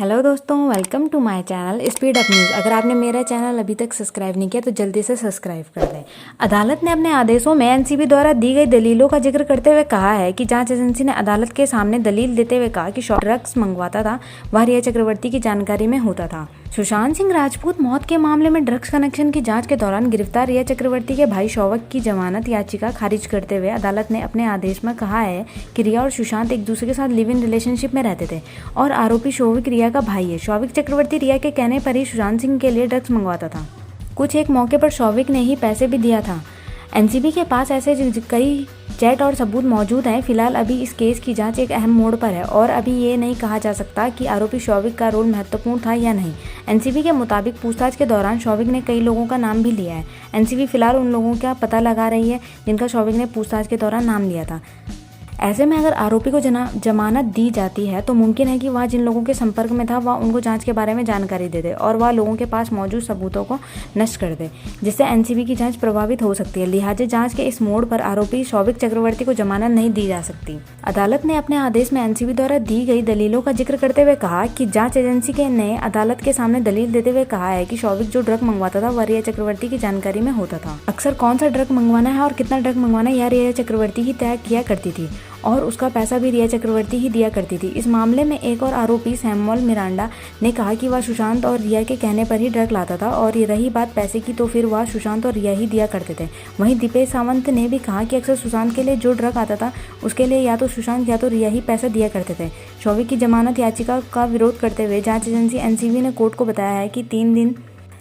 Hello दोस्तों, welcome to my channel speed up news. अगर आपने मेरा चैनल अभी तक सब्सक्राइब नहीं किया तो जल्दी से सब्सक्राइब कर दें। अदालत ने अपने आदेशों में एनसीबी द्वारा दी गई दलीलों का जिक्र करते हुए कहा है कि जांच एजेंसी ने अदालत के सामने दलील देते हुए कहा कि ड्रग्स मंगवाता था वह रिया चक्रवर्ती की जानकारी में होता था। सुशांत सिंह राजपूत मौत के मामले में ड्रग्स कनेक्शन की जांच के दौरान गिरफ्तार रिया चक्रवर्ती के भाई शौविक की जमानत याचिका खारिज करते हुए अदालत ने अपने आदेश में कहा है कि रिया और सुशांत एक दूसरे के साथ लिव इन रिलेशनशिप में रहते थे और आरोपी शौविक रिया का भाई है। शौविक चक्रवर्ती रिया के कहने पर ही सुशांत सिंह के लिए ड्रग्स मंगवाता था। कुछ एक मौके पर शौविक ने ही पैसे भी दिया था। एनसीबी के पास ऐसे कई चैट और सबूत मौजूद हैं। फिलहाल अभी इस केस की जांच एक अहम मोड़ पर है और अभी ये नहीं कहा जा सकता कि आरोपी शौविक का रोल महत्वपूर्ण था या नहीं। एनसीबी के मुताबिक पूछताछ के दौरान शौविक ने कई लोगों का नाम भी लिया है। एनसीबी फिलहाल उन लोगों का पता लगा रही है जिनका शौविक ने पूछताछ के दौरान नाम लिया था। ऐसे में अगर आरोपी को जमानत दी जाती है तो मुमकिन है कि वह जिन लोगों के संपर्क में था वह उनको जांच के बारे में जानकारी दे दे और वह लोगों के पास मौजूद सबूतों को नष्ट कर दे, जिससे एनसीबी की जांच प्रभावित हो सकती है। लिहाजा जांच के इस मोड़ पर आरोपी शौविक चक्रवर्ती को जमानत नहीं दी जा सकती। अदालत ने अपने आदेश में एनसीबी द्वारा दी गई दलीलों का जिक्र करते हुए कहा कि जांच एजेंसी ने अदालत के सामने दलील देते हुए कहा है कि शौविक जो ड्रग मंगवाता था वह रिया चक्रवर्ती की जानकारी में होता था। अक्सर कौन सा ड्रग मंगवाना है और कितना ड्रग मंगवाना है यह रिया चक्रवर्ती ही तय किया करती थी और उसका पैसा भी रिया चक्रवर्ती ही दिया करती थी। इस मामले में एक और आरोपी सैमुअल मिरांडा ने कहा कि वह सुशांत और रिया के कहने पर ही ड्रग लाता था और ये रही बात पैसे की तो फिर वह सुशांत और रिया ही दिया करते थे। वहीं दीपेश सावंत ने भी कहा कि अक्सर सुशांत के लिए जो ड्रग आता था उसके लिए या तो सुशांत या तो रिया ही पैसा दिया करते थे। शौविक की जमानत याचिका का विरोध करते हुए जांच एजेंसी एनसीबी ने कोर्ट को बताया है कि 3 दिन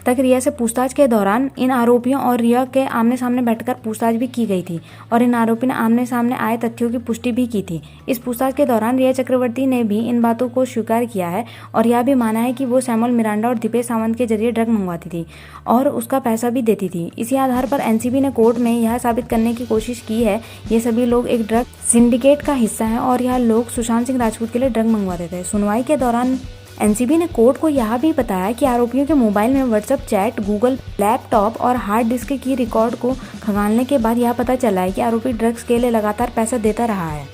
तक रिया से पूछताछ के दौरान इन आरोपियों और रिया के आमने सामने बैठकर पूछताछ भी की गई थी और इन आरोपी ने आमने सामने आए तथ्यों की पुष्टि भी की थी। इस पूछताछ के दौरान रिया चक्रवर्ती ने भी इन बातों को स्वीकार किया है और यह भी माना है कि वो सैमुअल मिरांडा और दीपेश सावंत के जरिए ड्रग मंगवाती थी और उसका पैसा भी देती थी। इसी आधार पर एनसीबी ने कोर्ट में यह साबित करने की कोशिश की है ये सभी लोग एक ड्रग सिंडिकेट का हिस्सा है और यह लोग सुशांत सिंह राजपूत के लिए ड्रग मंगवाते थे। सुनवाई के दौरान एनसीबी ने कोर्ट को यह भी बताया कि आरोपियों के मोबाइल में व्हाट्सएप चैट, गूगल, लैपटॉप और हार्ड डिस्क की रिकॉर्ड को खंगालने के बाद यह पता चला है कि आरोपी ड्रग्स के लिए लगातार पैसा देता रहा है।